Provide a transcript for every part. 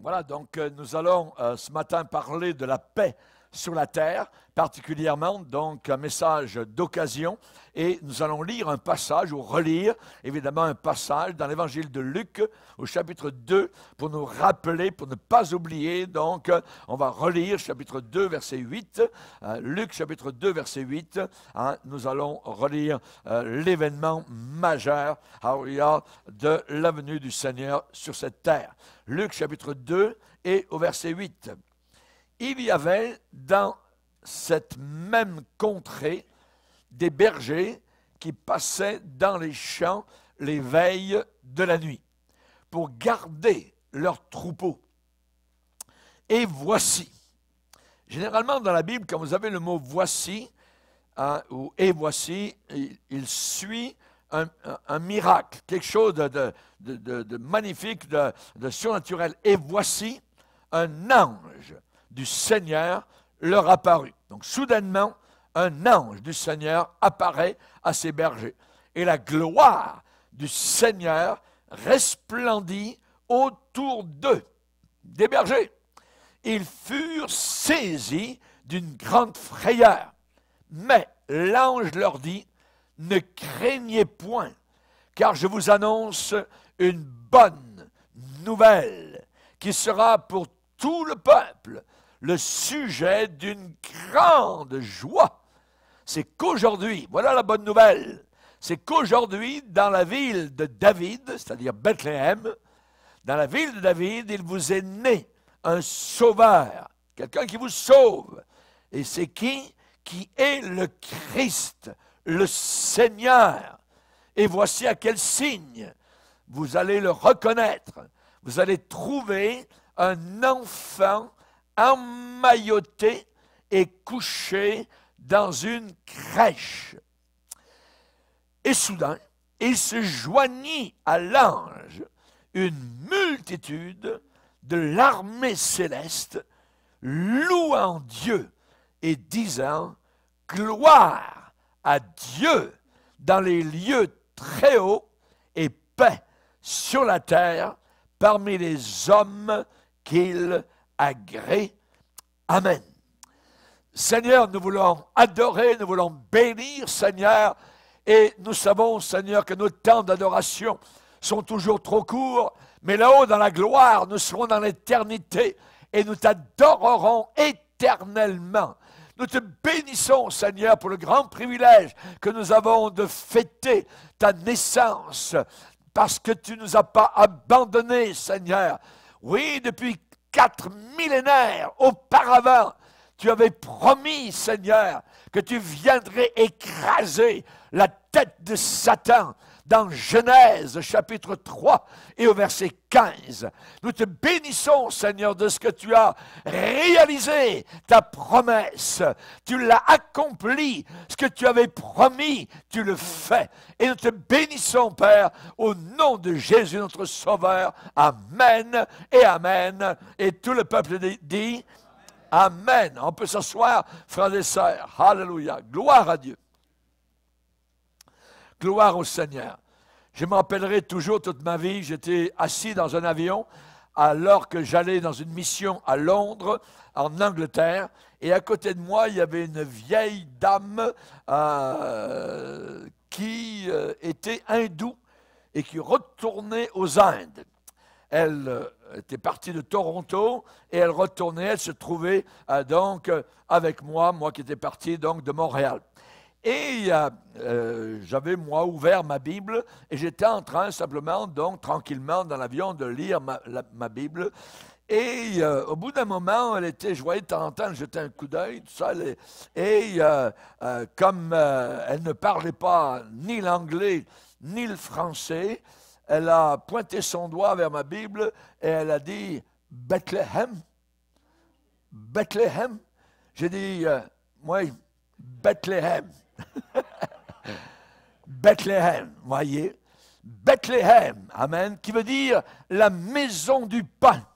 Voilà, donc nous allons ce matin parler de la paix sur la terre, particulièrement donc un message d'occasion, et nous allons lire un passage ou relire évidemment un passage dans l'évangile de Luc au chapitre 2 pour nous rappeler, pour ne pas oublier. Donc on va relire chapitre 2 verset 8, Luc chapitre 2 verset 8, nous allons relire l'événement majeur de la venue du Seigneur sur cette terre. Luc chapitre 2 et au verset 8. Il y avait dans cette même contrée des bergers qui passaient dans les champs les veilles de la nuit pour garder leurs troupeaux. Et voici, généralement dans la Bible, quand vous avez le mot voici, ou et voici, il suit un miracle, quelque chose de magnifique, de surnaturel. Et voici, un ange du Seigneur leur apparut. Donc, soudainement, un ange du Seigneur apparaît à ces bergers. Et la gloire du Seigneur resplendit autour d'eux, des bergers. Ils furent saisis d'une grande frayeur. Mais l'ange leur dit, « Ne craignez point, car je vous annonce une bonne nouvelle qui sera pour tout le peuple le sujet d'une grande joie. » C'est qu'aujourd'hui, voilà la bonne nouvelle, c'est qu'aujourd'hui, dans la ville de David, c'est-à-dire Bethléem, dans la ville de David, il vous est né un sauveur, quelqu'un qui vous sauve. Et c'est qui? Qui est le Christ, le Seigneur. Et voici à quel signe vous allez le reconnaître. Vous allez trouver un enfant emmailloté et couché dans une crèche. Et soudain, il se joignit à l'ange une multitude de l'armée céleste, louant Dieu et disant « Gloire à Dieu dans les lieux très hauts et paix sur la terre parmi les hommes qu'il agrée. Amen. » Seigneur, nous voulons adorer, nous voulons bénir, Seigneur, et nous savons, Seigneur, que nos temps d'adoration sont toujours trop courts, mais là-haut, dans la gloire, nous serons dans l'éternité et nous t'adorerons éternellement. Nous te bénissons, Seigneur, pour le grand privilège que nous avons de fêter ta naissance, parce que tu ne nous as pas abandonnés, Seigneur. Oui, depuis 4 millénaires auparavant, tu avais promis, Seigneur, que tu viendrais écraser la tête de Satan dans Genèse chapitre 3 et au verset 15. Nous te bénissons, Seigneur, de ce que tu as réalisé, ta promesse. Tu l'as accompli. Ce que tu avais promis, tu le fais. Et nous te bénissons, Père, au nom de Jésus, notre Sauveur. Amen et Amen. Et tout le peuple dit Amen. On peut s'asseoir, frères et sœurs. Alléluia. Gloire à Dieu. Gloire au Seigneur. Je me rappellerai toujours toute ma vie, j'étais assis dans un avion alors que j'allais dans une mission à Londres, en Angleterre, et à côté de moi, il y avait une vieille dame qui était hindoue et qui retournait aux Indes. Elle était partie de Toronto et elle retournait, elle se trouvait donc avec moi qui étais parti donc de Montréal. Et j'avais, moi, ouvert ma Bible et j'étais en train simplement, donc, tranquillement, dans l'avion, de lire ma Bible. Et au bout d'un moment, je voyais de temps en temps, elle jetait un coup d'œil, tout ça. Et comme elle ne parlait pas ni l'anglais ni le français, elle a pointé son doigt vers ma Bible et elle a dit « Bethléem ». Bethléem. J'ai dit « moi, Bethléem ». Bethléem, voyez, Bethléem, amen, qui veut dire la maison du pain.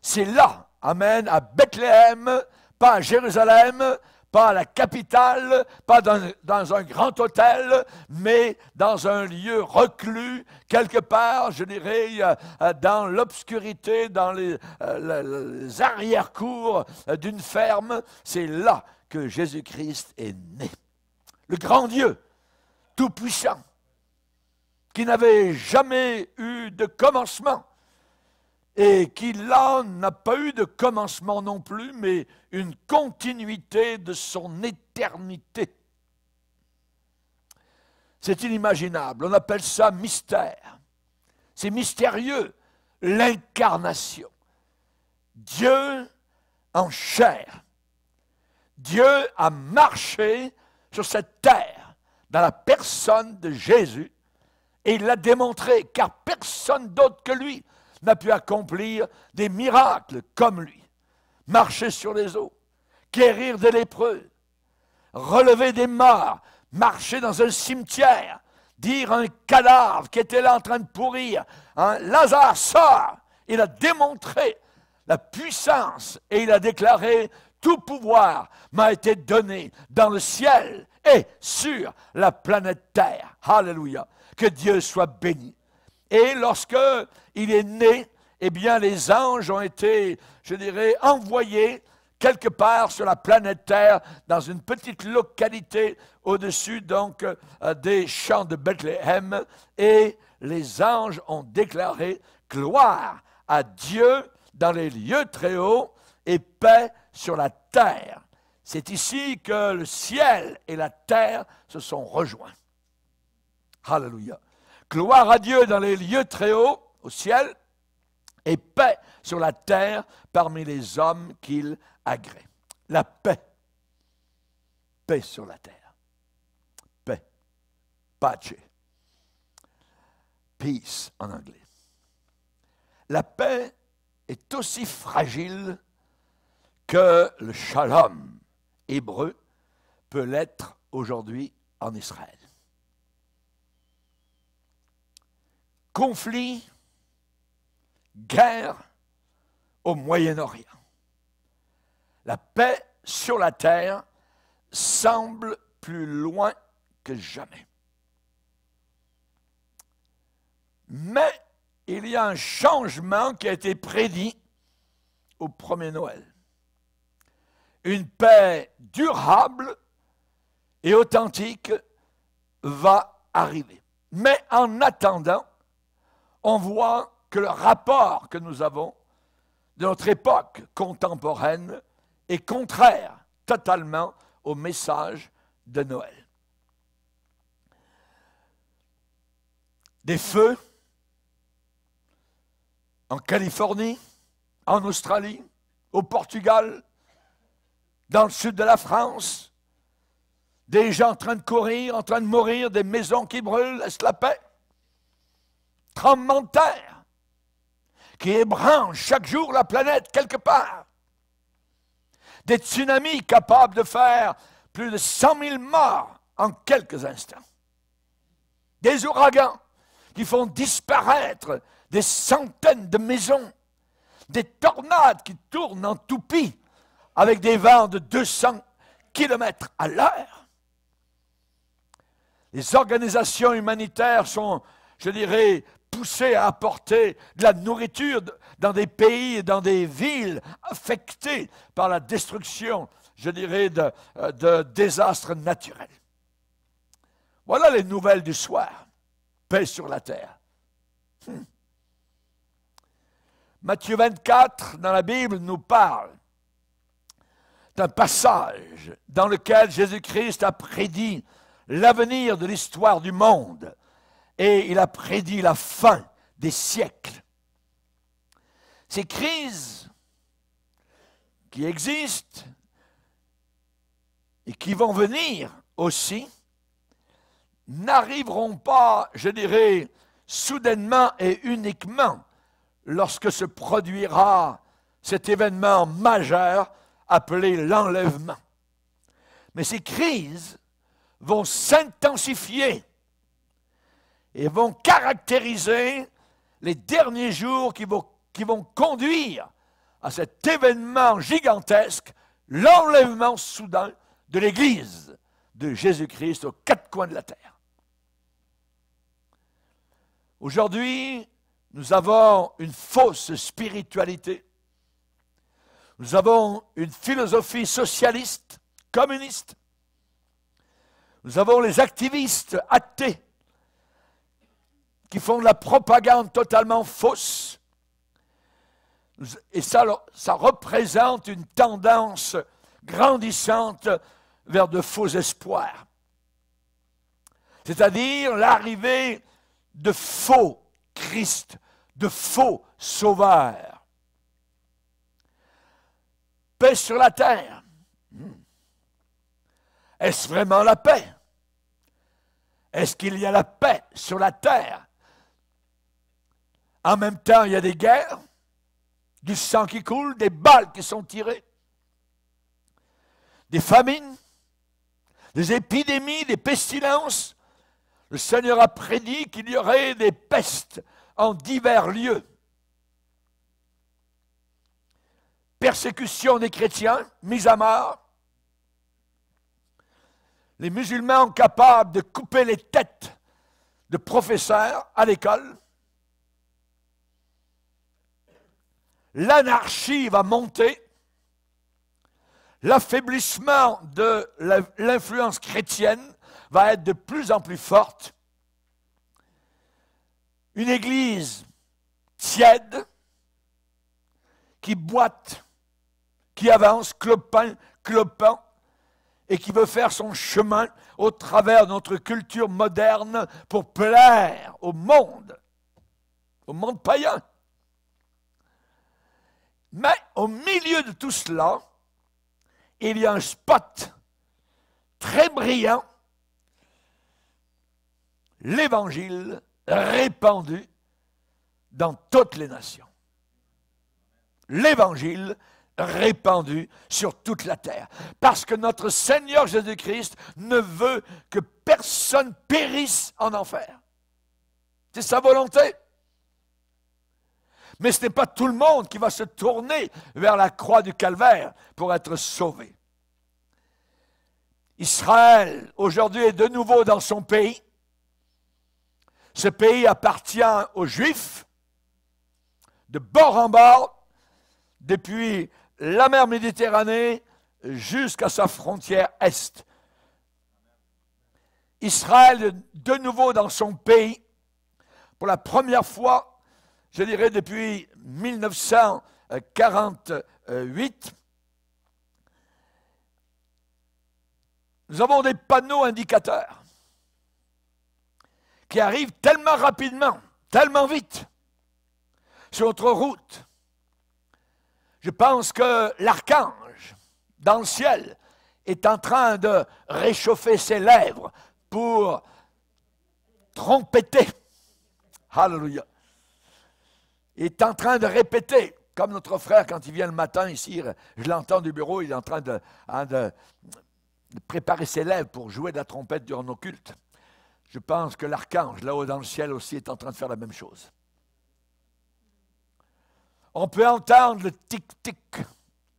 C'est là, amen, à Bethléem, pas à Jérusalem, pas à la capitale, pas dans un grand hôtel, mais dans un lieu reclus, quelque part, je dirais, dans l'obscurité, dans les arrière-cours d'une ferme. C'est là que Jésus-Christ est né. Le grand Dieu, tout-puissant, qui n'avait jamais eu de commencement, et qui là n'a pas eu de commencement non plus, mais une continuité de son éternité. C'est inimaginable, on appelle ça mystère. C'est mystérieux, l'incarnation. Dieu en chair. Dieu a marché sur cette terre dans la personne de Jésus, et il l'a démontré, car personne d'autre que lui n'a pu accomplir des miracles comme lui. Marcher sur les eaux, guérir des lépreux, relever des morts, marcher dans un cimetière, dire à un cadavre qui était là en train de pourrir, hein, Lazare, sort. Il a démontré la puissance et il a déclaré, tout pouvoir m'a été donné dans le ciel et sur la planète Terre. Alléluia. Que Dieu soit béni. Et lorsque il est né, eh bien les anges ont été, je dirais, envoyés quelque part sur la planète Terre, dans une petite localité au-dessus donc des champs de Bethléem, et les anges ont déclaré gloire à Dieu dans les lieux très hauts et paix sur la terre. C'est ici que le ciel et la terre se sont rejoints. Alléluia. Gloire à Dieu dans les lieux très hauts, au ciel, et paix sur la terre parmi les hommes qu'il agrée. La paix. Paix sur la terre. Paix. Pace. Peace en anglais. La paix est aussi fragile que le shalom hébreu peut l'être aujourd'hui en Israël. Conflit, guerre au Moyen-Orient. La paix sur la terre semble plus loin que jamais. Mais il y a un changement qui a été prédit au premier Noël. Une paix durable et authentique va arriver. Mais en attendant, on voit que le rapport que nous avons de notre époque contemporaine est contraire totalement au message de Noël. Des feux en Californie, en Australie, au Portugal, dans le sud de la France, des gens en train de courir, en train de mourir, des maisons qui brûlent, est-ce la paix? Tremblement de terre qui ébranle chaque jour la planète quelque part. Des tsunamis capables de faire plus de 100 000 morts en quelques instants. Des ouragans qui font disparaître des centaines de maisons. Des tornades qui tournent en toupie avec des vents de 200 km à l'heure. Les organisations humanitaires sont, je dirais, poussées à apporter de la nourriture dans des pays et dans des villes affectées par la destruction, je dirais, de désastres naturels. Voilà les nouvelles du soir. Paix sur la terre. Matthieu 24, dans la Bible, nous parle d'un passage dans lequel Jésus-Christ a prédit l'avenir de l'histoire du monde et il a prédit la fin des siècles. Ces crises qui existent et qui vont venir aussi n'arriveront pas, je dirais, soudainement et uniquement lorsque se produira cet événement majeur appelé l'enlèvement. Mais ces crises vont s'intensifier et vont caractériser les derniers jours qui vont conduire à cet événement gigantesque, l'enlèvement soudain de l'Église de Jésus-Christ aux quatre coins de la terre. Aujourd'hui, nous avons une fausse spiritualité. Nous avons une philosophie socialiste, communiste. Nous avons les activistes athées qui font de la propagande totalement fausse. Et ça représente une tendance grandissante vers de faux espoirs. C'est-à-dire l'arrivée de faux Christ, de faux sauveurs. Paix sur la terre. Est-ce vraiment la paix? Est-ce qu'il y a la paix sur la terre? En même temps, il y a des guerres, du sang qui coule, des balles qui sont tirées, des famines, des épidémies, des pestilences. Le Seigneur a prédit qu'il y aurait des pestes en divers lieux. Persécution des chrétiens, mise à mort. Les musulmans capables de couper les têtes de professeurs à l'école. L'anarchie va monter. L'affaiblissement de l'influence chrétienne va être de plus en plus forte. Une église tiède, qui boite, qui avance, clopant, et qui veut faire son chemin au travers de notre culture moderne pour plaire au monde païen. Mais au milieu de tout cela, il y a un spot très brillant, l'Évangile répandu dans toutes les nations. L'Évangile répandu sur toute la terre. Parce que notre Seigneur Jésus-Christ ne veut que personne périsse en enfer. C'est sa volonté. Mais ce n'est pas tout le monde qui va se tourner vers la croix du calvaire pour être sauvé. Israël, aujourd'hui, est de nouveau dans son pays. Ce pays appartient aux Juifs, de bord en bord, depuis la mer Méditerranée jusqu'à sa frontière est. Israël est de nouveau dans son pays, pour la première fois, je dirais depuis 1948, nous avons des panneaux indicateurs qui arrivent tellement rapidement, tellement vite sur notre route. Je pense que l'archange dans le ciel est en train de réchauffer ses lèvres pour trompeter. Alléluia. Il est en train de répéter, comme notre frère, quand il vient le matin ici, je l'entends du bureau, il est en train de préparer ses lèvres pour jouer de la trompette durant nos cultes. Je pense que l'archange, là-haut dans le ciel aussi, est en train de faire la même chose. On peut entendre le tic-tic,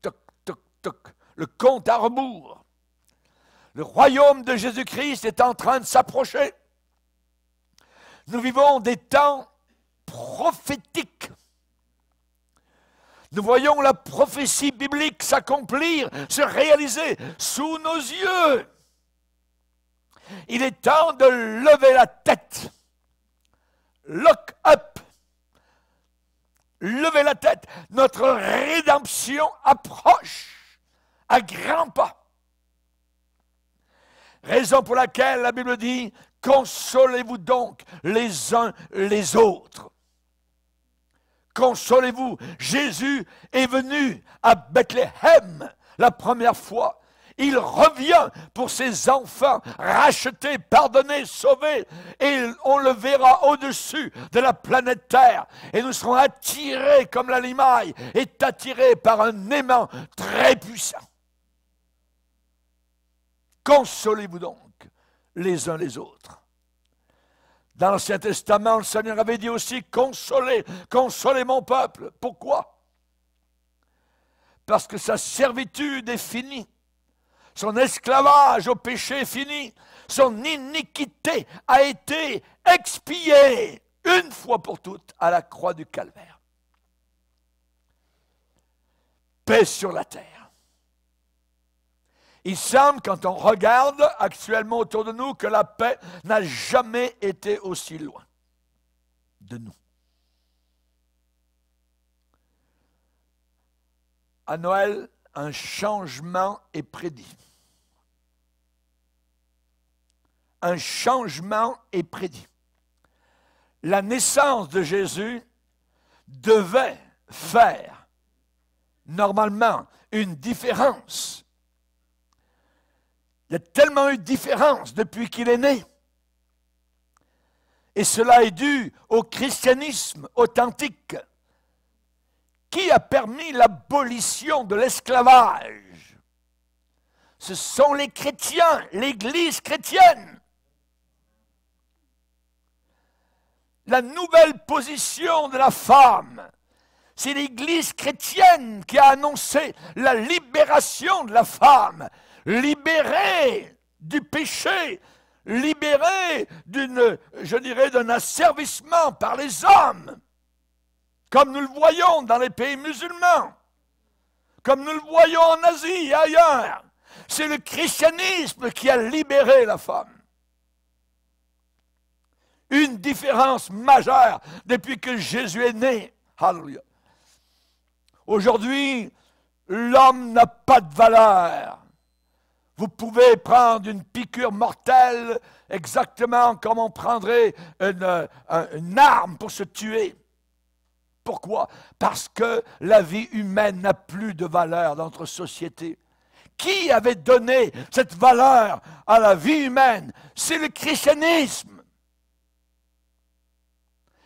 toc-toc-toc, le compte à rebours. Le royaume de Jésus-Christ est en train de s'approcher. Nous vivons des temps prophétiques. Nous voyons la prophétie biblique s'accomplir, se réaliser sous nos yeux. Il est temps de lever la tête. Look up. Levez la tête. Notre rédemption approche à grands pas. Raison pour laquelle la Bible dit, consolez-vous donc les uns les autres. Consolez-vous. Jésus est venu à Bethléem la première fois. Il revient pour ses enfants, rachetés, pardonnés, sauvés. Et on le verra au-dessus de la planète Terre. Et nous serons attirés comme la limaille est attirée par un aimant très puissant. Consolez-vous donc les uns les autres. Dans l'Ancien Testament, le Seigneur avait dit aussi, consolez mon peuple. Pourquoi? Parce que sa servitude est finie. Son esclavage au péché est fini. Son iniquité a été expiée une fois pour toutes à la croix du Calvaire. Paix sur la terre. Il semble, quand on regarde actuellement autour de nous, que la paix n'a jamais été aussi loin de nous. À Noël, un changement est prédit. Un changement est prédit. La naissance de Jésus devait faire, normalement, une différence. Il y a tellement eu de différence depuis qu'il est né. Et cela est dû au christianisme authentique qui a permis l'abolition de l'esclavage. Ce sont les chrétiens, l'Église chrétienne. La nouvelle position de la femme, c'est l'Église chrétienne qui a annoncé la libération de la femme, libérée du péché, libérée d'un asservissement par les hommes, comme nous le voyons dans les pays musulmans, comme nous le voyons en Asie et ailleurs. C'est le christianisme qui a libéré la femme. Une différence majeure depuis que Jésus est né. Alléluia. Aujourd'hui, l'homme n'a pas de valeur. Vous pouvez prendre une piqûre mortelle exactement comme on prendrait une arme pour se tuer. Pourquoi? Parce que la vie humaine n'a plus de valeur dans notre société. Qui avait donné cette valeur à la vie humaine? C'est le christianisme.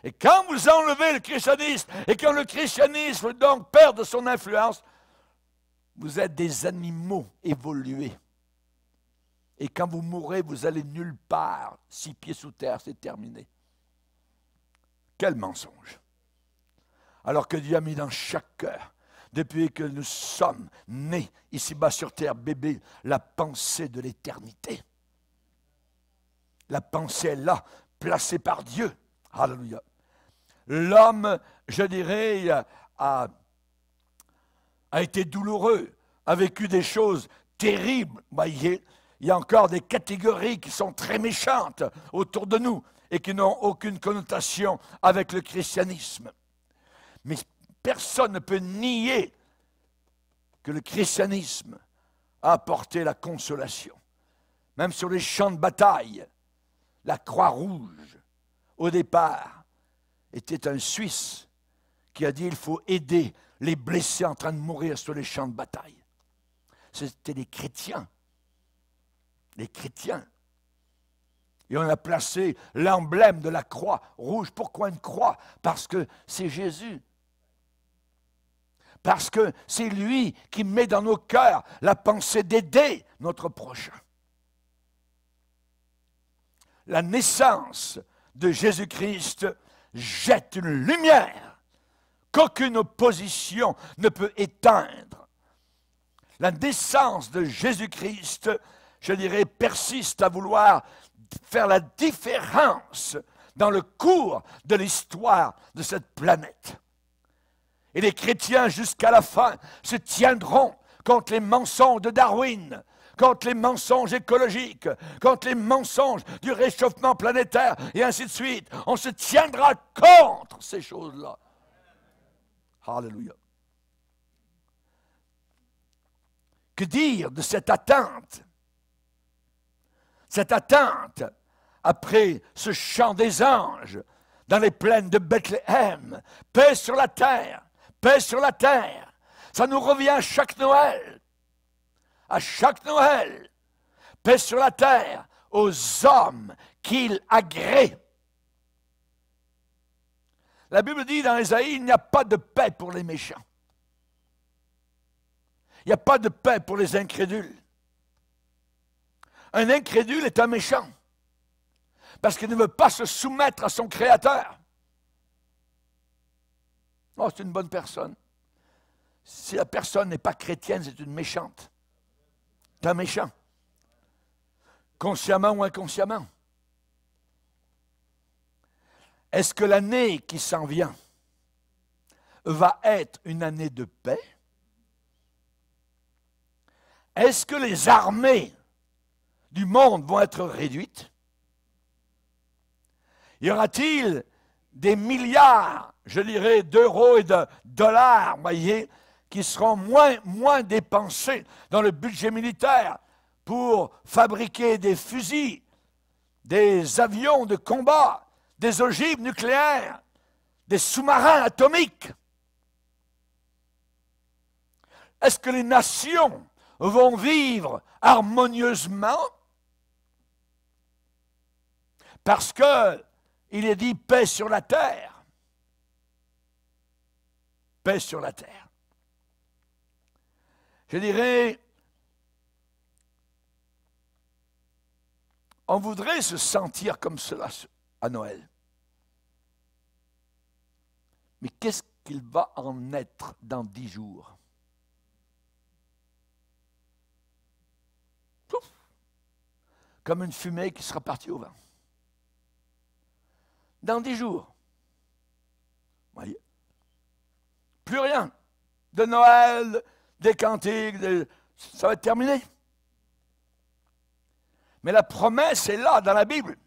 Et quand vous enlevez le christianisme, et quand le christianisme donc perd de son influence, vous êtes des animaux évolués. Et quand vous mourrez, vous allez nulle part, 6 pieds sous terre, c'est terminé. Quel mensonge! Alors que Dieu a mis dans chaque cœur, depuis que nous sommes nés ici-bas sur terre, bébé, la pensée de l'éternité. La pensée est là, placée par Dieu. Alléluia. L'homme, je dirais, a été douloureux, a vécu des choses terribles. Il y a encore des catégories qui sont très méchantes autour de nous et qui n'ont aucune connotation avec le christianisme. Mais personne ne peut nier que le christianisme a apporté la consolation. Même sur les champs de bataille, la Croix-Rouge, au départ, était un Suisse qui a dit il faut aider les blessés en train de mourir sur les champs de bataille. C'était les chrétiens. Les chrétiens. Et on a placé l'emblème de la croix rouge. Pourquoi une croix? Parce que c'est Jésus. Parce que c'est lui qui met dans nos cœurs la pensée d'aider notre prochain. La naissance de Jésus-Christ jette une lumière qu'aucune opposition ne peut éteindre. La naissance de Jésus-Christ, je dirais, persiste à vouloir faire la différence dans le cours de l'histoire de cette planète. Et les chrétiens, jusqu'à la fin, se tiendront contre les mensonges de Darwin, contre les mensonges écologiques, contre les mensonges du réchauffement planétaire, et ainsi de suite. On se tiendra contre ces choses-là. Alléluia. Que dire de cette attente? Cette attente après ce chant des anges dans les plaines de Bethléem. Paix sur la terre, paix sur la terre. Ça nous revient à chaque Noël. À chaque Noël. Paix sur la terre aux hommes qu'il agrée. La Bible dit dans Ésaïe, il n'y a pas de paix pour les méchants. Il n'y a pas de paix pour les incrédules. Un incrédule est un méchant. Parce qu'il ne veut pas se soumettre à son Créateur. Oh, c'est une bonne personne. Si la personne n'est pas chrétienne, c'est une méchante. T'es un méchant. Consciemment ou inconsciemment. Est-ce que l'année qui s'en vient va être une année de paix? Est-ce que les armées du monde vont être réduites? Y aura-t-il des milliards, je dirais, d'euros et de dollars, voyez, qui seront moins dépensés dans le budget militaire pour fabriquer des fusils, des avions de combat, des ogives nucléaires, des sous-marins atomiques? Est-ce que les nations vont vivre harmonieusement? Parce que il est dit paix sur la terre. Paix sur la terre. Je dirais, on voudrait se sentir comme cela à Noël. Mais qu'est-ce qu'il va en être dans 10 jours? Pouf! Comme une fumée qui sera partie au vent. Dans 10 jours. Voyez? Plus rien. De Noël, des cantiques, ça va être terminé. Mais la promesse est là dans la Bible.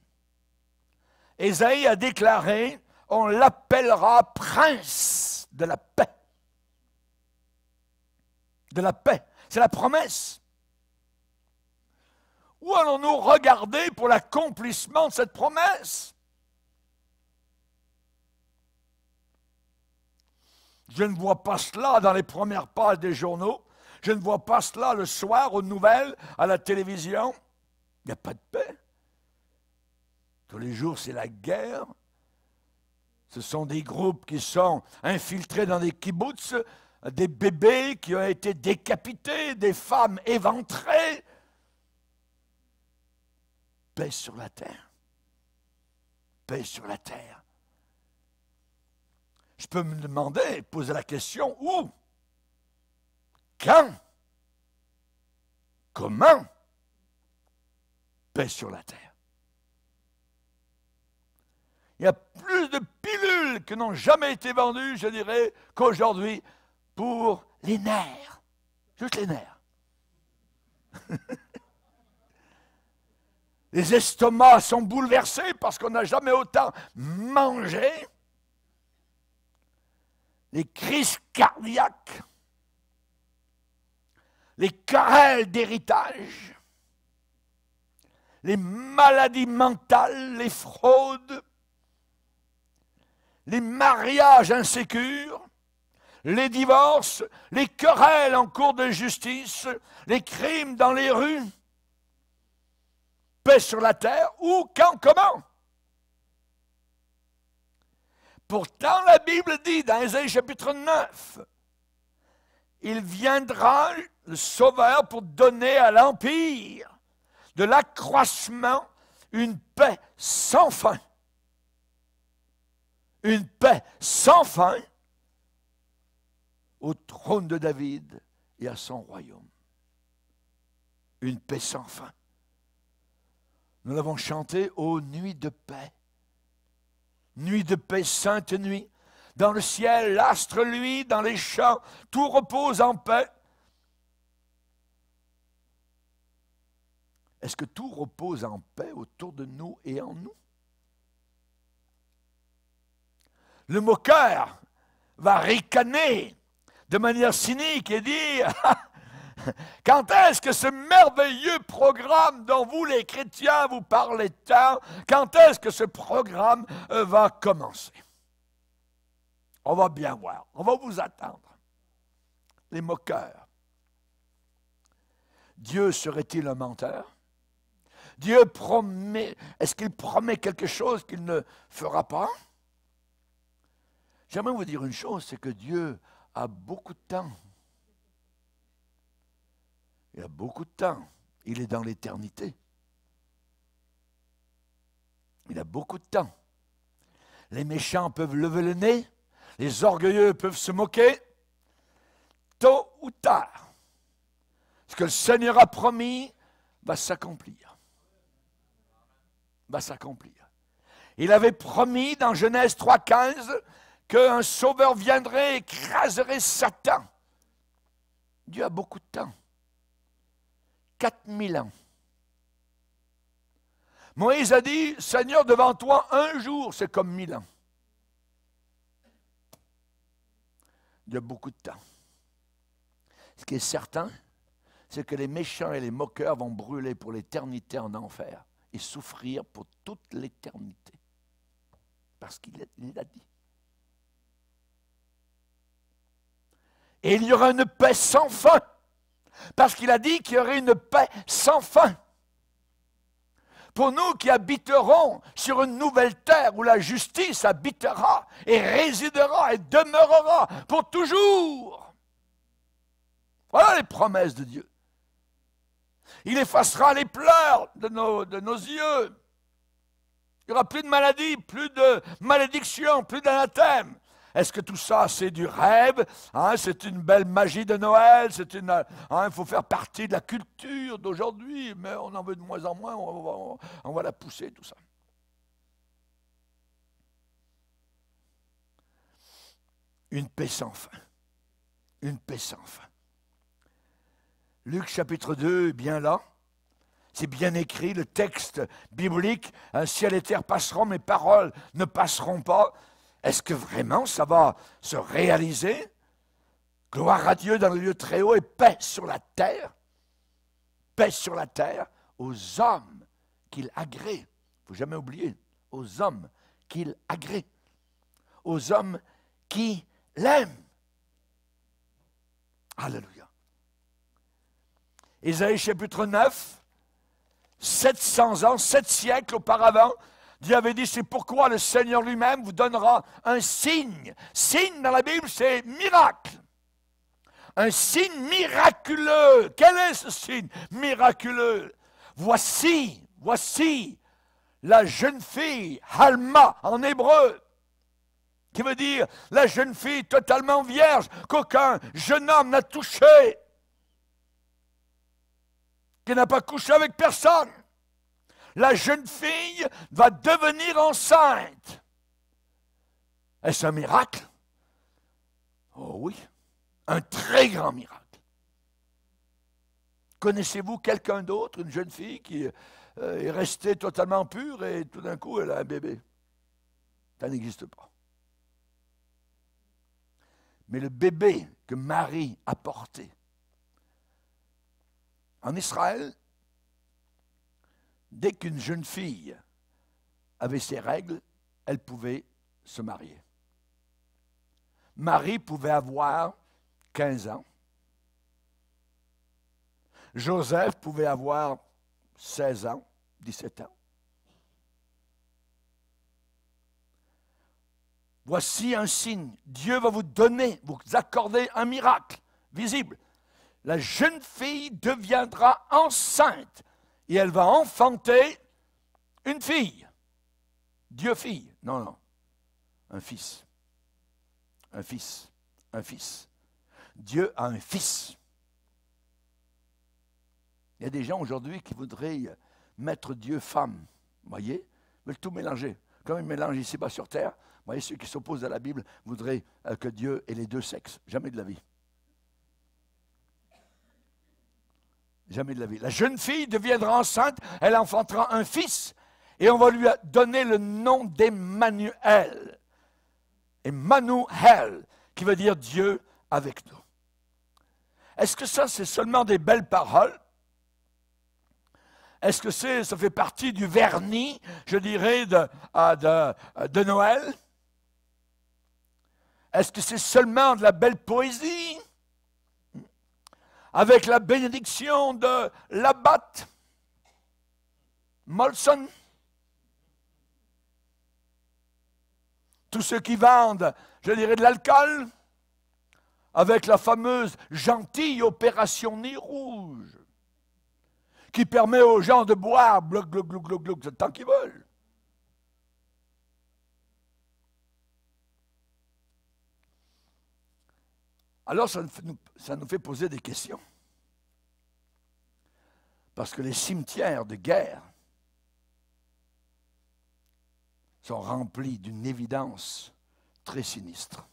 Ésaïe a déclaré, on l'appellera prince de la paix. De la paix. C'est la promesse. Où allons-nous regarder pour l'accomplissement de cette promesse? Je ne vois pas cela dans les premières pages des journaux. Je ne vois pas cela le soir aux nouvelles, à la télévision. Il n'y a pas de paix. Tous les jours, c'est la guerre. Ce sont des groupes qui sont infiltrés dans des kibboutz, des bébés qui ont été décapités, des femmes éventrées. Paix sur la terre. Paix sur la terre. Je peux me demander, poser la question, où? Quand? Comment? Paix sur la terre. Il y a plus de pilules qui n'ont jamais été vendues, je dirais, qu'aujourd'hui pour les nerfs. Juste les nerfs. Les estomacs sont bouleversés parce qu'on n'a jamais autant mangé. Les crises cardiaques, les querelles d'héritage, les maladies mentales, les fraudes, les mariages insécures, les divorces, les querelles en cours de justice, les crimes dans les rues. Paix sur la terre, où, quand, comment? Pourtant, la Bible dit dans Ésaïe chapitre 9, il viendra, le Sauveur, pour donner à l'Empire de l'accroissement une paix sans fin. Une paix sans fin au trône de David et à son royaume. Une paix sans fin. Nous l'avons chanté aux nuits de paix. Nuit de paix, sainte nuit. Dans le ciel, l'astre luit, dans les champs, tout repose en paix. Est-ce que tout repose en paix autour de nous et en nous? Le moqueur va ricaner de manière cynique et dire « Quand est-ce que ce merveilleux programme dont vous, les chrétiens, vous parlez tant, quand est-ce que ce programme va commencer? » On va bien voir, on va vous attendre. Les moqueurs. Dieu serait-il un menteur? Dieu promet, est-ce qu'il promet quelque chose qu'il ne fera pas? J'aimerais vous dire une chose, c'est que Dieu a beaucoup de temps. Il a beaucoup de temps. Il est dans l'éternité. Il a beaucoup de temps. Les méchants peuvent lever le nez, les orgueilleux peuvent se moquer. Tôt ou tard, Ce que le Seigneur a promis va s'accomplir. Va s'accomplir. Il avait promis dans Genèse 3,15 qu'un sauveur viendrait et écraserait Satan. Dieu a beaucoup de temps. 4000 ans. Moïse a dit, Seigneur, devant toi, un jour, c'est comme 1000 ans. Il y a beaucoup de temps. Ce qui est certain, c'est que les méchants et les moqueurs vont brûler pour l'éternité en enfer et souffrir pour toute l'éternité. Parce qu'il l'a dit. Et il y aura une paix sans fin. Parce qu'il a dit qu'il y aurait une paix sans fin. Pour nous qui habiterons sur une nouvelle terre où la justice habitera et résidera et demeurera pour toujours. Voilà les promesses de Dieu. Il effacera les pleurs de nos yeux. Il n'y aura plus de maladie, plus de malédiction, plus d'anathème. Est-ce que tout ça, c'est du rêve? Hein, c'est une belle magie de Noël? Il faut faire partie de la culture d'aujourd'hui, mais on en veut de moins en moins, on va la pousser, tout ça. Une paix sans fin. Une paix sans fin. Luc chapitre 2 est bien là. C'est bien écrit, le texte biblique, ciel et terre passeront, mes paroles ne passeront pas. Est-ce que vraiment ça va se réaliser? Gloire à Dieu dans le lieu très haut et paix sur la terre. Paix sur la terre aux hommes qu'il agrée. Il ne faut jamais oublier, aux hommes qu'il agrée. Aux hommes qui l'aiment. Alléluia. Ésaïe chapitre 9. 700 ans, 7 siècles auparavant, Dieu avait dit, c'est pourquoi le Seigneur lui-même vous donnera un signe. Signe dans la Bible, c'est miracle. Un signe miraculeux. Quel est ce signe miraculeux? Voici la jeune fille, Alma en hébreu, qui veut dire la jeune fille totalement vierge, qu'aucun jeune homme n'a touché, qui n'a pas couché avec personne. La jeune fille va devenir enceinte. Est-ce un miracle? Oh oui, un très grand miracle. Connaissez-vous quelqu'un d'autre, une jeune fille qui est restée totalement pure et tout d'un coup elle a un bébé? Ça n'existe pas. Mais le bébé que Marie a porté, en Israël, dès qu'une jeune fille avait ses règles, elle pouvait se marier. Marie pouvait avoir 15 ans. Joseph pouvait avoir 16 ans, 17 ans. Voici un signe. Dieu va vous donner, vous accorder un miracle visible. La jeune fille deviendra enceinte et elle va enfanter une fille. Dieu-fille. Non. Un fils. Un fils. Un fils. Dieu a un fils. Il y a des gens aujourd'hui qui voudraient mettre Dieu femme. Vous voyez? Ils veulent tout mélanger. Comme ils mélangent ici-bas sur terre, vous voyez, ceux qui s'opposent à la Bible voudraient que Dieu ait les deux sexes. Jamais de la vie. Jamais de la vie. La jeune fille deviendra enceinte, elle enfantera un fils, et on va lui donner le nom d'Emmanuel. Emmanuel, qui veut dire Dieu avec nous. Est-ce que ça, c'est seulement des belles paroles? Est-ce que ça fait partie du vernis, je dirais, de Noël? Est-ce que c'est seulement de la belle poésie? Avec la bénédiction de l'abbate Molson? Tous ceux qui vendent, je dirais, de l'alcool, avec la fameuse gentille opération Nez Rouge, qui permet aux gens de boire, glou, glou, glou, glou, glou, le temps qu'ils veulent. Alors, ça nous fait poser des questions. Parce que les cimetières de guerre sont remplis d'une évidence très sinistre.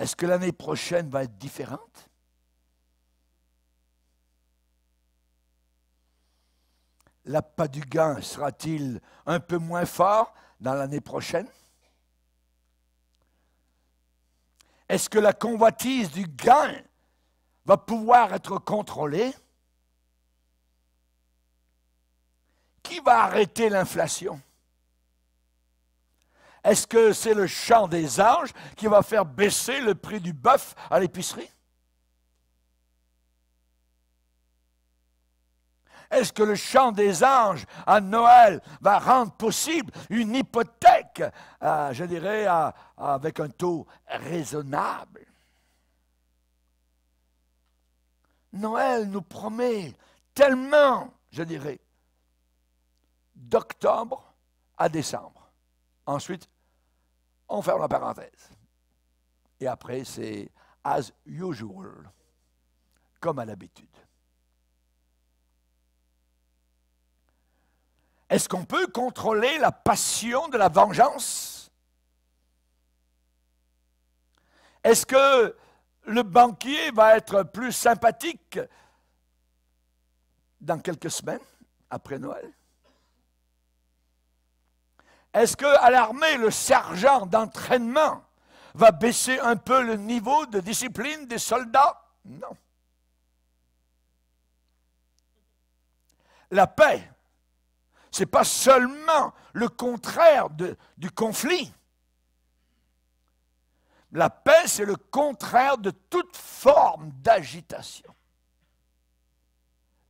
Est-ce que l'année prochaine va être différente? L'appât du gain sera-t-il un peu moins fort dans l'année prochaine? Est-ce que la convoitise du gain va pouvoir être contrôlée? Qui va arrêter l'inflation? Est-ce que c'est le chant des anges qui va faire baisser le prix du bœuf à l'épicerie? Est-ce que le chant des anges à Noël va rendre possible une hypothèque, je dirais, avec un taux raisonnable? Noël nous promet tellement, je dirais, d'octobre à décembre. Ensuite, on ferme la parenthèse. Et après, c'est as usual, comme à l'habitude. Est-ce qu'on peut contrôler la passion de la vengeance? Est-ce que le banquier va être plus sympathique dans quelques semaines après Noël? Est-ce qu'à l'armée, le sergent d'entraînement va baisser un peu le niveau de discipline des soldats? Non. La paix, ce n'est pas seulement le contraire du conflit. La paix, c'est le contraire de toute forme d'agitation.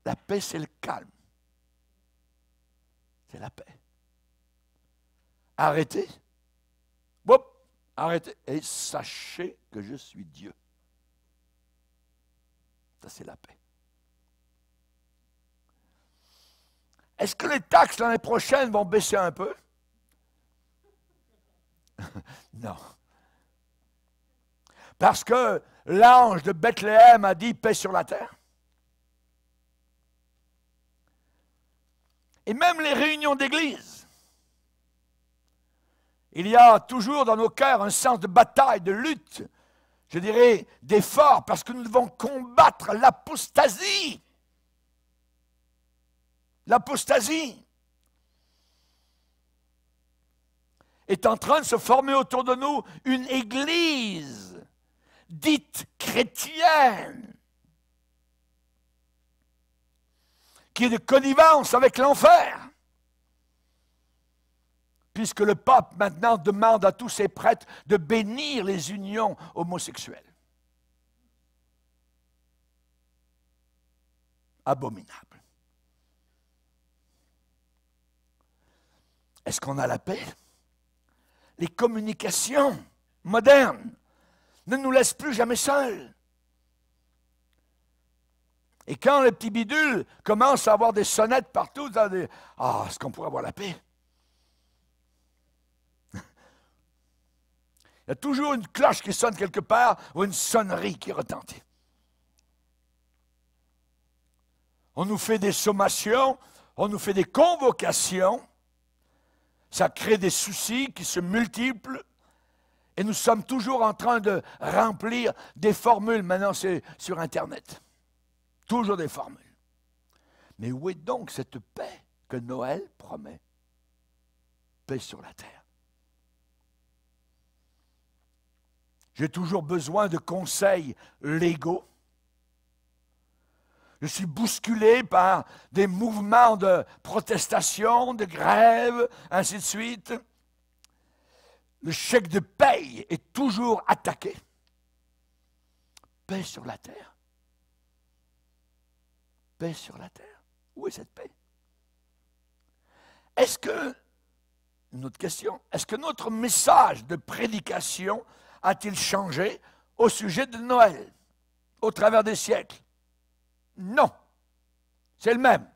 La paix, c'est le calme. C'est la paix. Arrêtez. Hop, arrêtez. Et sachez que je suis Dieu. Ça, c'est la paix. Est-ce que les taxes l'année prochaine vont baisser un peu? Non. Parce que l'ange de Bethléem a dit paix sur la terre. Et même les réunions d'église. Il y a toujours dans nos cœurs un sens de bataille, de lutte, je dirais d'effort, parce que nous devons combattre l'apostasie. L'apostasie est en train de se former autour de nous une église dite chrétienne qui est de connivence avec l'enfer. Puisque le pape maintenant demande à tous ses prêtres de bénir les unions homosexuelles. Abominable. Est-ce qu'on a la paix? Les communications modernes ne nous laissent plus jamais seuls. Et quand les petits bidules commencent à avoir des sonnettes partout, est-ce qu'on pourrait avoir la paix? Il y a toujours une cloche qui sonne quelque part ou une sonnerie qui retentit. On nous fait des sommations, on nous fait des convocations, ça crée des soucis qui se multiplient et nous sommes toujours en train de remplir des formules. Maintenant, c'est sur Internet. Toujours des formules. Mais où est donc cette paix que Noël promet? Paix sur la terre. J'ai toujours besoin de conseils légaux. Je suis bousculé par des mouvements de protestation, de grève, ainsi de suite. Le chèque de paye est toujours attaqué. Paix sur la terre. Paix sur la terre. Où est cette paix? Est-ce que, une autre question, est-ce que notre message de prédication a-t-il changé au sujet de Noël, au travers des siècles? Non. C'est le même.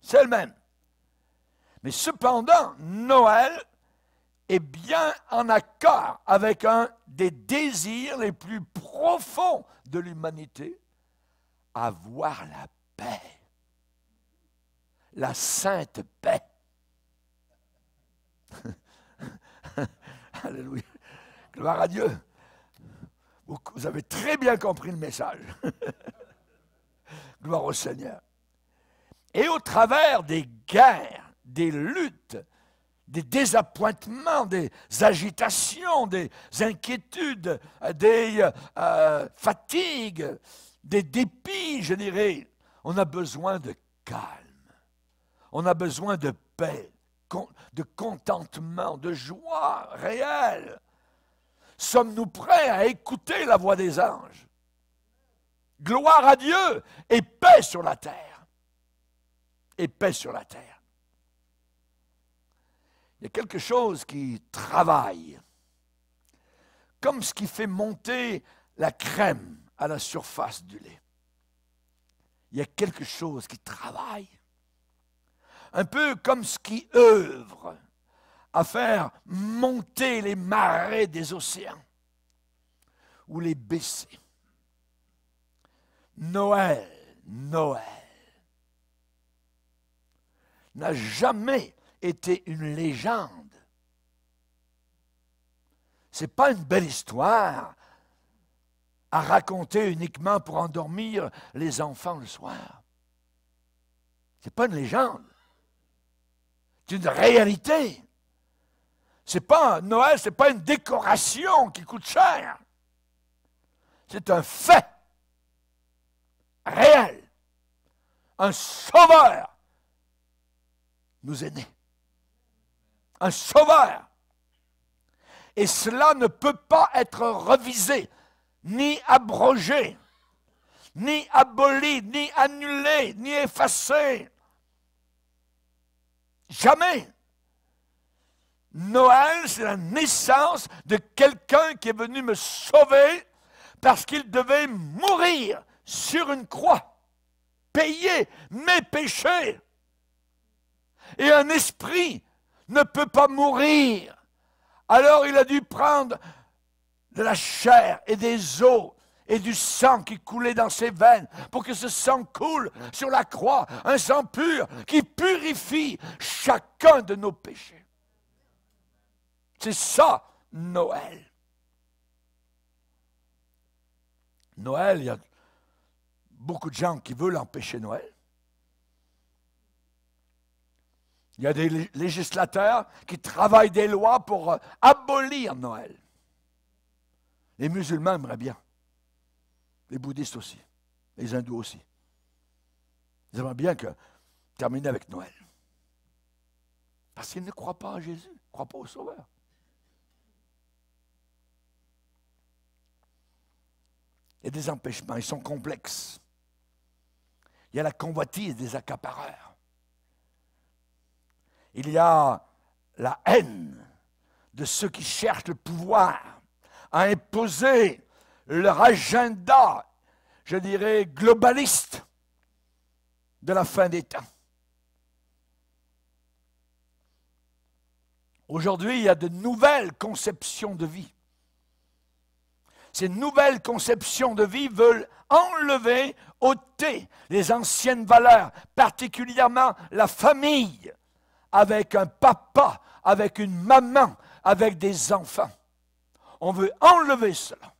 C'est le même. Mais cependant, Noël est bien en accord avec un des désirs les plus profonds de l'humanité, avoir la paix. La sainte paix. Alléluia. Gloire à Dieu. Vous avez très bien compris le message. Gloire au Seigneur. Et au travers des guerres, des luttes, des désappointements, des agitations, des inquiétudes, des fatigues, des dépits, je dirais, on a besoin de calme. On a besoin de paix, de contentement, de joie réelle. Sommes-nous prêts à écouter la voix des anges? Gloire à Dieu et paix sur la terre. Et paix sur la terre. Il y a quelque chose qui travaille, comme ce qui fait monter la crème à la surface du lait. Il y a quelque chose qui travaille, un peu comme ce qui œuvre à faire monter les marées des océans ou les baisser. Noël n'a jamais été une légende. Ce n'est pas une belle histoire à raconter uniquement pour endormir les enfants le soir. Ce n'est pas une légende. C'est une réalité. Noël, ce n'est pas une décoration qui coûte cher. C'est un fait réel. Un sauveur nous est né. Un sauveur. Et cela ne peut pas être revisé, ni abrogé, ni aboli, ni annulé, ni effacé. Jamais. Noël, c'est la naissance de quelqu'un qui est venu me sauver parce qu'il devait mourir sur une croix, payer mes péchés. Et un esprit ne peut pas mourir. Alors il a dû prendre de la chair et des os et du sang qui coulait dans ses veines pour que ce sang coule sur la croix, un sang pur qui purifie chacun de nos péchés. C'est ça, Noël. Noël, il y a beaucoup de gens qui veulent empêcher Noël. Il y a des législateurs qui travaillent des lois pour abolir Noël. Les musulmans aimeraient bien. Les bouddhistes aussi. Les hindous aussi. Ils aimeraient bien terminer avec Noël. Parce qu'ils ne croient pas en Jésus, ils ne croient pas au Sauveur. Il y a des empêchements, ils sont complexes. Il y a la convoitise des accapareurs. Il y a la haine de ceux qui cherchent le pouvoir à imposer leur agenda, je dirais, globaliste de la fin des temps. Aujourd'hui, il y a de nouvelles conceptions de vie. Ces nouvelles conceptions de vie veulent enlever, ôter les anciennes valeurs, particulièrement la famille, avec un papa, avec une maman, avec des enfants. On veut enlever cela.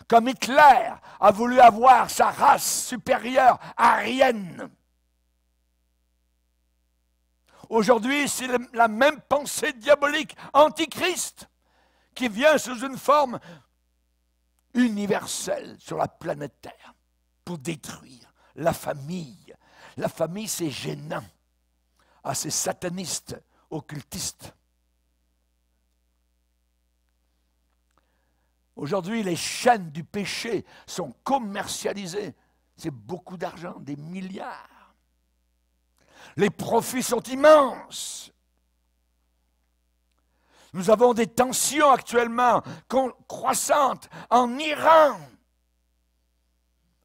Comme Hitler a voulu avoir sa race supérieure aryenne. Aujourd'hui, c'est la même pensée diabolique, antichrist, qui vient sous une forme universelle sur la planète Terre pour détruire la famille. La famille, c'est gênant à ces satanistes, occultistes. Aujourd'hui, les chaînes du péché sont commercialisées. C'est beaucoup d'argent, des milliards. Les profits sont immenses. Nous avons des tensions actuellement croissantes en Iran.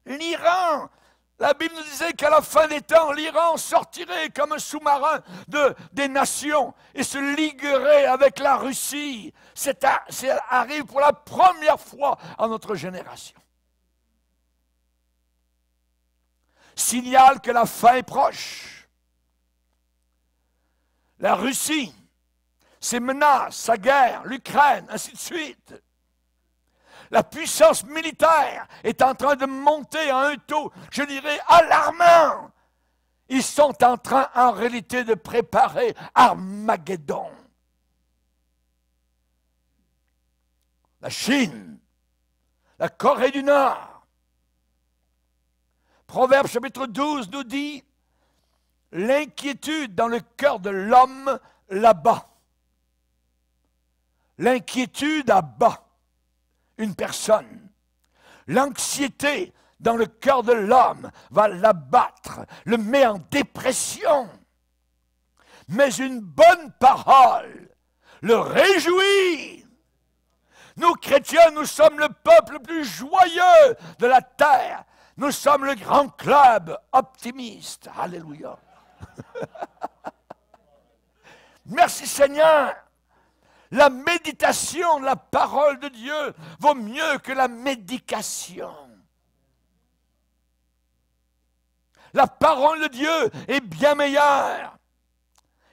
L'Iran, la Bible nous disait qu'à la fin des temps, l'Iran sortirait comme un sous-marin des nations et se liguerait avec la Russie. Ça arrive pour la première fois en notre génération. signale que la fin est proche. La Russie, ses menaces, sa guerre, l'Ukraine, ainsi de suite. La puissance militaire est en train de monter à un taux, je dirais, alarmant. Ils sont en train, en réalité, de préparer Armageddon. La Chine, la Corée du Nord. Proverbe chapitre 12 nous dit, l'inquiétude dans le cœur de l'homme l'abat. L'inquiétude abat une personne. L'anxiété dans le cœur de l'homme va l'abattre, le met en dépression. Mais une bonne parole le réjouit. Nous, chrétiens, nous sommes le peuple le plus joyeux de la terre. Nous sommes le grand club optimiste. Alléluia. Merci Seigneur. La méditation de la parole de Dieu vaut mieux que la médication. La parole de Dieu est bien meilleure.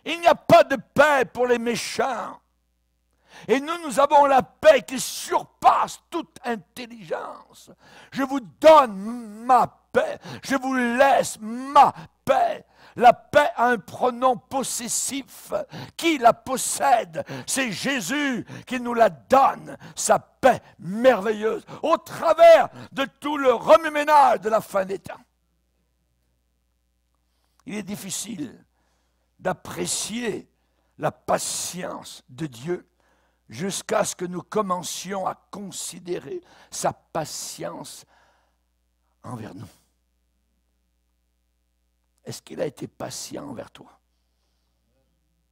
Il n'y a pas de paix pour les méchants. Et nous avons la paix qui surpasse toute intelligence. Je vous donne ma paix. Je vous laisse ma paix. La paix a un pronom possessif. Qui la possède? C'est Jésus qui nous la donne, sa paix merveilleuse, au travers de tout le remue-ménage de la fin des temps. Il est difficile d'apprécier la patience de Dieu jusqu'à ce que nous commencions à considérer sa patience envers nous. Est-ce qu'il a été patient envers toi?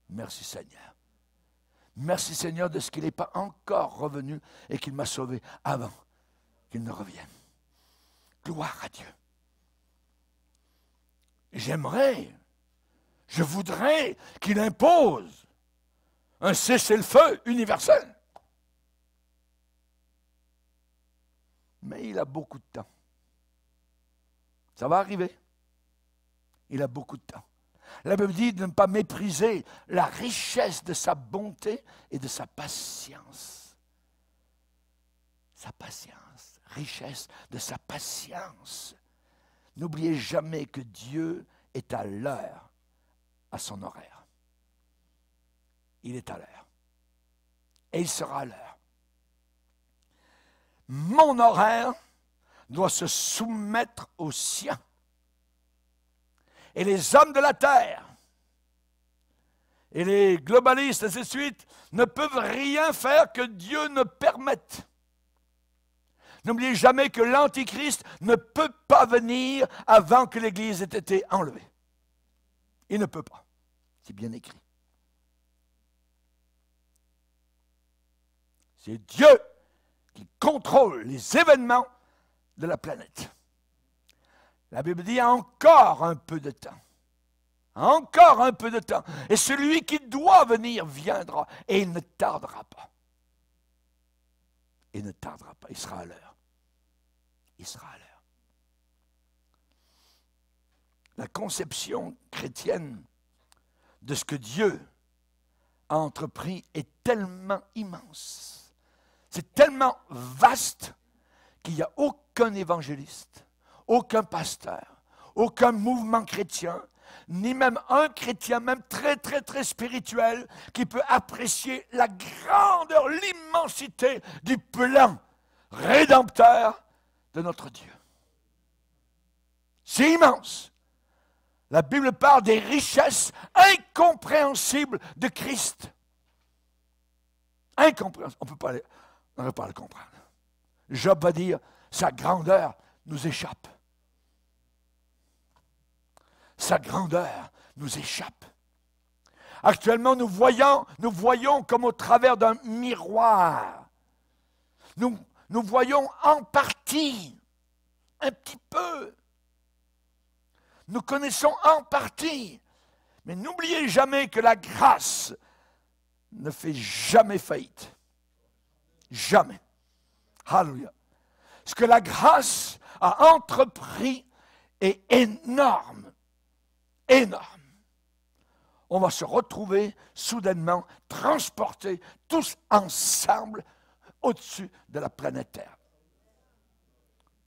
Merci Seigneur. Merci Seigneur de ce qu'il n'est pas encore revenu et qu'il m'a sauvé avant qu'il ne revienne. Gloire à Dieu. Je voudrais qu'il impose un cessez-le-feu universel. Mais il a beaucoup de temps. Ça va arriver. Il a beaucoup de temps. La Bible dit de ne pas mépriser la richesse de sa bonté et de sa patience. Sa patience, richesse de sa patience. N'oubliez jamais que Dieu est à l'heure, à son horaire. Il est à l'heure. Et il sera à l'heure. Mon horaire doit se soumettre au sien. Et les hommes de la terre, et les globalistes, ainsi de suite, ne peuvent rien faire que Dieu ne permette. N'oubliez jamais que l'Antichrist ne peut pas venir avant que l'Église ait été enlevée. Il ne peut pas. C'est bien écrit. C'est Dieu qui contrôle les événements de la planète. La Bible dit encore un peu de temps. Encore un peu de temps. Et celui qui doit venir viendra. Et il ne tardera pas. Il ne tardera pas. Il sera à l'heure. Il sera à l'heure. La conception chrétienne de ce que Dieu a entrepris est tellement immense. C'est tellement vaste qu'il n'y a aucun évangéliste, aucun pasteur, aucun mouvement chrétien, ni même un chrétien, même très, très, très spirituel, qui peut apprécier la grandeur, l'immensité du plan rédempteur de notre Dieu. C'est immense. La Bible parle des richesses incompréhensibles de Christ. Incompréhensible. On ne peut pas le comprendre. Job va dire, sa grandeur nous échappe. Sa grandeur nous échappe. Actuellement, nous voyons comme au travers d'un miroir. Nous voyons en partie, un petit peu. Nous connaissons en partie. Mais n'oubliez jamais que la grâce ne fait jamais faillite. Jamais. Alléluia. Ce que la grâce a entrepris est énorme. Énorme. On va se retrouver soudainement transportés tous ensemble au-dessus de la planète Terre.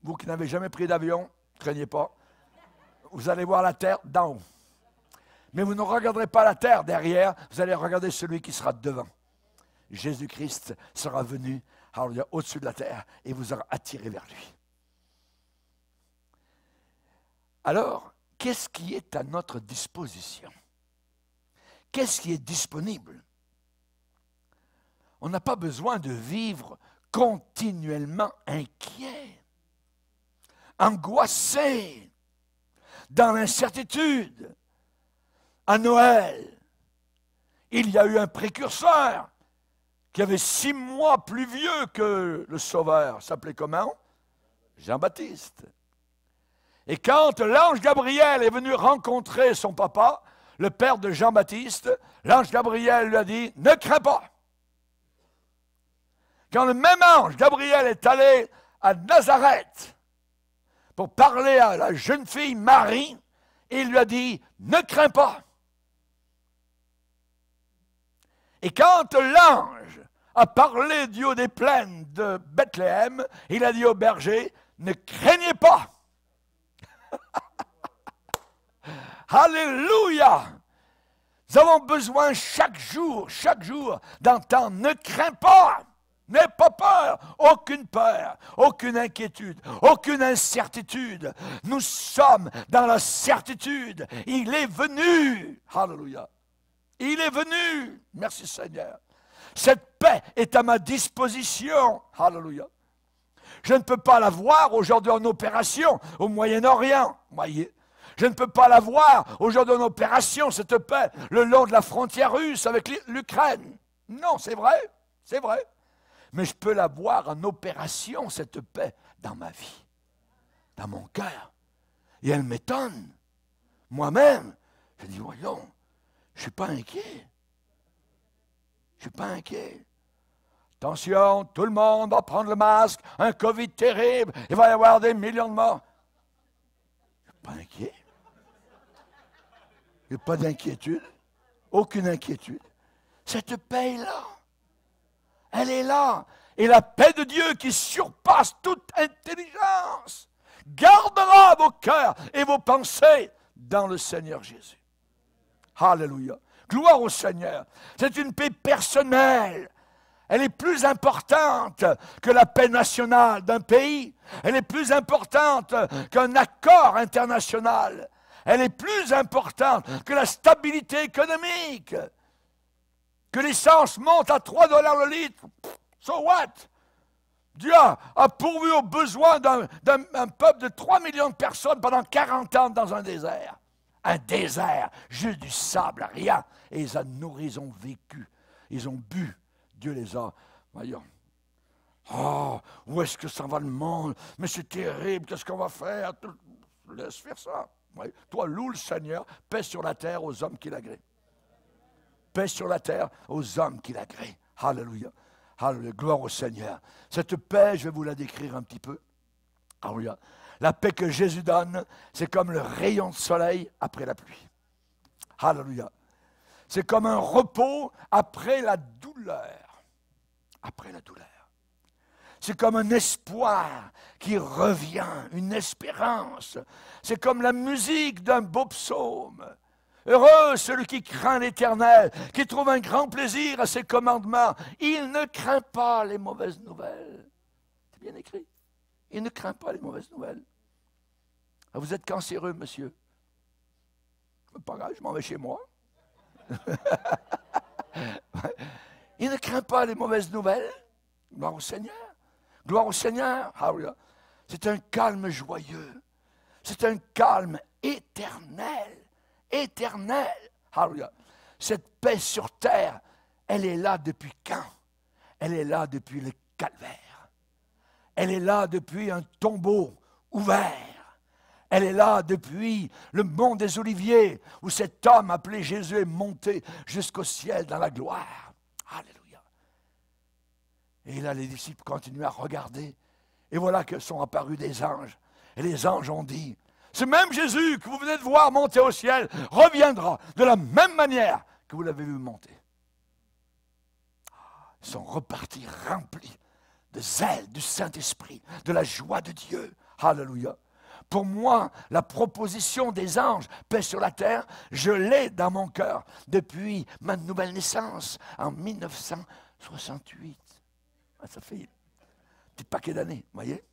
Vous qui n'avez jamais pris d'avion, ne craignez pas, vous allez voir la Terre d'en haut. Mais vous ne regarderez pas la Terre derrière, vous allez regarder celui qui sera devant. Jésus-Christ sera venu au-dessus de la terre et vous aura attiré vers lui. Alors, qu'est-ce qui est à notre disposition? Qu'est-ce qui est disponible? On n'a pas besoin de vivre continuellement inquiet, angoissé, dans l'incertitude. À Noël, il y a eu un précurseur qui avait 6 mois plus vieux que le Sauveur. S'appelait comment? Jean-Baptiste. Et quand l'ange Gabriel est venu rencontrer son papa, le père de Jean-Baptiste, l'ange Gabriel lui a dit, ne crains pas. Quand le même ange Gabriel est allé à Nazareth pour parler à la jeune fille Marie, il lui a dit, ne crains pas. Et quand l'ange a parlé du haut des plaines de Bethléem, il a dit aux bergers, ne craignez pas. Alléluia! Nous avons besoin chaque jour d'entendre, ne crains pas, n'aie pas peur, aucune inquiétude, aucune incertitude. Nous sommes dans la certitude, il est venu. Alléluia! Il est venu. Merci Seigneur. Cette paix est à ma disposition. Alléluia. Je ne peux pas la voir aujourd'hui en opération au Moyen-Orient. Voyez. Je ne peux pas la voir aujourd'hui en opération, cette paix, le long de la frontière russe avec l'Ukraine. Non, c'est vrai. C'est vrai. Mais je peux la voir en opération, cette paix, dans ma vie, dans mon cœur. Et elle m'étonne. Moi-même, je dis, voyons. Je ne suis pas inquiet. Je ne suis pas inquiet. Attention, tout le monde va prendre le masque, un Covid terrible, il va y avoir des millions de morts. Je ne suis pas inquiet. Il n'y a pas d'inquiétude, aucune inquiétude. Cette paix est là. Elle est là. Et la paix de Dieu qui surpasse toute intelligence gardera vos cœurs et vos pensées dans le Seigneur Jésus. Alléluia. Gloire au Seigneur. C'est une paix personnelle. Elle est plus importante que la paix nationale d'un pays. Elle est plus importante qu'un accord international. Elle est plus importante que la stabilité économique. Que l'essence monte à 3 $ le litre. So what? Dieu a pourvu aux besoins d'un peuple de 3 millions de personnes pendant 40 ans dans un désert. Un désert, juste du sable, rien. Et ils ont nourri, ils ont vécu, ils ont bu. Dieu les a, voyons. Oh, où est-ce que ça va le monde? Mais c'est terrible, qu'est-ce qu'on va faire? Laisse faire ça. Oui. Toi, loue le Seigneur, paix sur la terre aux hommes qui l'agréent. Paix sur la terre aux hommes qui l'agréent. Alléluia. Alléluia. Gloire au Seigneur. Cette paix, je vais vous la décrire un petit peu. Alléluia. La paix que Jésus donne, c'est comme le rayon de soleil après la pluie. Alléluia. C'est comme un repos après la douleur. Après la douleur. C'est comme un espoir qui revient, une espérance. C'est comme la musique d'un beau psaume. Heureux celui qui craint l'Éternel, qui trouve un grand plaisir à ses commandements. Il ne craint pas les mauvaises nouvelles. C'est bien écrit. Il ne craint pas les mauvaises nouvelles. Vous êtes cancéreux, monsieur. Pas grave, je m'en vais chez moi. Il ne craint pas les mauvaises nouvelles. Gloire au Seigneur. Gloire au Seigneur. C'est un calme joyeux. C'est un calme éternel. Éternel. Cette paix sur terre, elle est là depuis quand? Elle est là depuis le calvaire. Elle est là depuis un tombeau ouvert. Elle est là depuis le mont des Oliviers, où cet homme appelé Jésus est monté jusqu'au ciel dans la gloire. Alléluia. Et là, les disciples continuent à regarder. Et voilà que sont apparus des anges. Et les anges ont dit, Ce même Jésus que vous venez de voir monter au ciel reviendra de la même manière que vous l'avez vu monter. Ils sont repartis remplis de zèle du Saint-Esprit, de la joie de Dieu. Alléluia. Pour moi, la proposition des anges, paix sur la terre, je l'ai dans mon cœur depuis ma nouvelle naissance en 1968. Ça fait un petit paquet d'années, vous voyez?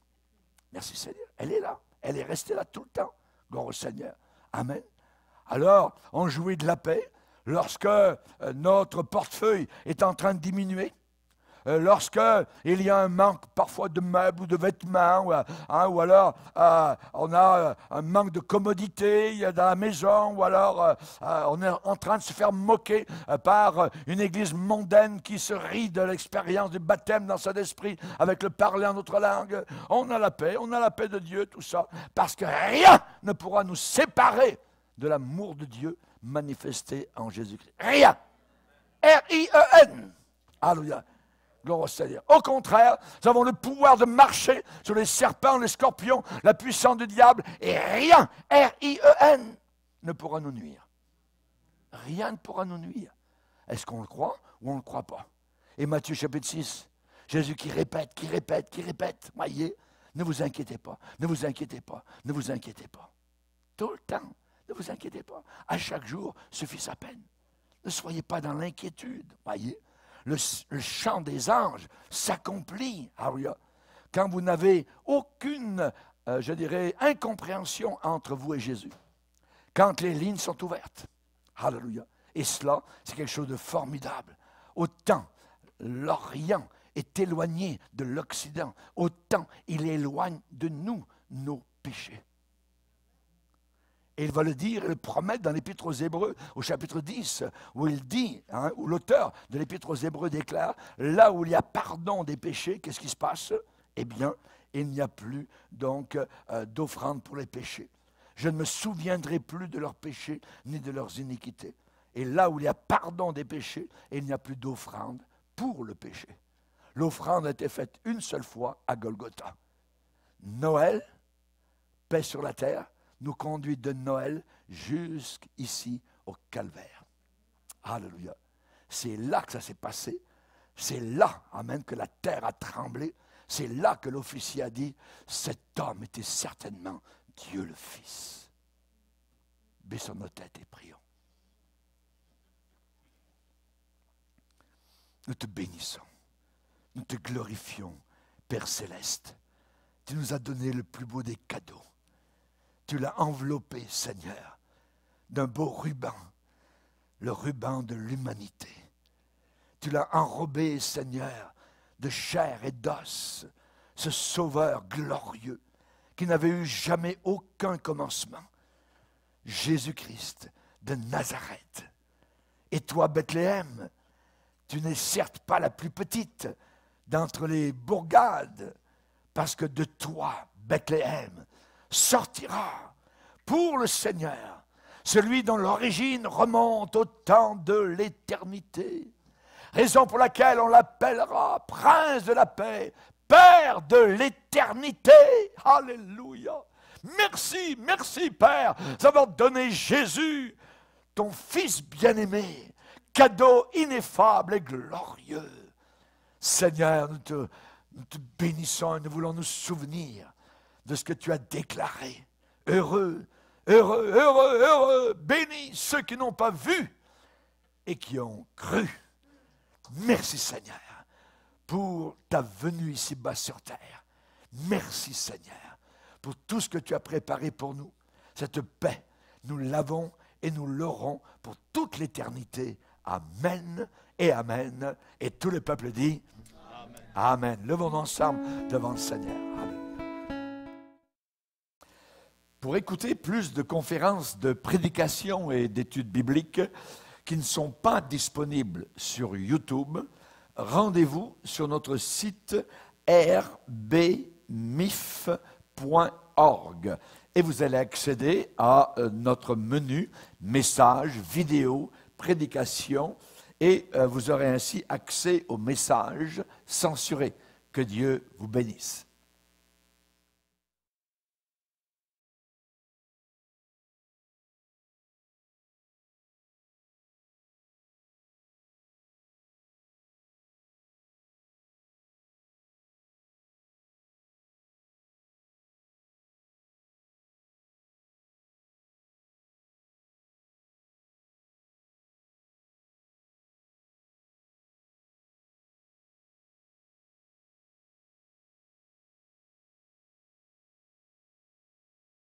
Merci Seigneur. Elle est là. Elle est restée là tout le temps. Gloire au Seigneur. Amen. Alors, on jouit de la paix lorsque notre portefeuille est en train de diminuer. Lorsqu'il y a un manque parfois de meubles ou de vêtements, ou alors on a un manque de commodité dans la maison, ou alors on est en train de se faire moquer par une église mondaine qui se rit de l'expérience du baptême dans son esprit avec le parler en autre langue. On a la paix de Dieu, tout ça, parce que rien ne pourra nous séparer de l'amour de Dieu manifesté en Jésus-Christ. Rien. R-I-E-N. Alléluia. Gloire au Seigneur. Au contraire, nous avons le pouvoir de marcher sur les serpents, les scorpions, la puissance du diable, et rien, R-I-E-N, ne pourra nous nuire. Rien ne pourra nous nuire. Est-ce qu'on le croit ou on ne le croit pas? Et Matthieu chapitre 6, Jésus qui répète, voyez, ne vous inquiétez pas, ne vous inquiétez pas, ne vous inquiétez pas. Tout le temps, ne vous inquiétez pas. À chaque jour suffit sa peine. Ne soyez pas dans l'inquiétude, voyez. Le chant des anges s'accomplit, quand vous n'avez aucune, incompréhension entre vous et Jésus. Quand les lignes sont ouvertes. Alléluia. Et cela, c'est quelque chose de formidable. Autant l'Orient est éloigné de l'Occident, autant il éloigne de nous nos péchés. Et il va le dire et le promettre dans l'Épître aux Hébreux, au chapitre 10, où il dit, où l'auteur de l'Épître aux Hébreux déclare, là où il y a pardon des péchés, qu'est-ce qui se passe? Eh bien, il n'y a plus donc d'offrande pour les péchés. Je ne me souviendrai plus de leurs péchés ni de leurs iniquités. Et là où il y a pardon des péchés, il n'y a plus d'offrande pour le péché. L'offrande a été faite une seule fois à Golgotha. Noël, paix sur la terre, nous conduit de Noël jusqu'ici au Calvaire. Alléluia. C'est là que ça s'est passé. C'est là, amen, que la terre a tremblé. C'est là que l'officier a dit, cet homme était certainement Dieu le Fils. Baissons nos têtes et prions. Nous te bénissons. Nous te glorifions, Père Céleste. Tu nous as donné le plus beau des cadeaux. Tu l'as enveloppé, Seigneur, d'un beau ruban, le ruban de l'humanité. Tu l'as enrobé, Seigneur, de chair et d'os, ce Sauveur glorieux qui n'avait eu jamais aucun commencement. Jésus-Christ de Nazareth. Et toi, Bethléem, tu n'es certes pas la plus petite d'entre les bourgades, parce que de toi, Bethléem, sortira pour le Seigneur, celui dont l'origine remonte au temps de l'éternité. Raison pour laquelle on l'appellera Prince de la paix, Père de l'éternité. Alléluia. Merci, merci Père d'avoir donné Jésus, ton Fils bien-aimé, cadeau ineffable et glorieux. Seigneur, nous te bénissons et nous voulons nous souvenir de ce que tu as déclaré. Heureux, heureux, heureux, heureux, bénis ceux qui n'ont pas vu et qui ont cru. Merci Seigneur pour ta venue ici-bas sur terre. Merci Seigneur pour tout ce que tu as préparé pour nous. Cette paix, nous l'avons et nous l'aurons pour toute l'éternité. Amen et amen. Et tout le peuple dit amen. Amen. Levons-nous ensemble devant le Seigneur. Amen. Pour écouter plus de conférences de prédication et d'études bibliques qui ne sont pas disponibles sur YouTube, rendez-vous sur notre site rbmif.org et vous allez accéder à notre menu messages, vidéos, prédication et vous aurez ainsi accès aux messages censurés. Que Dieu vous bénisse.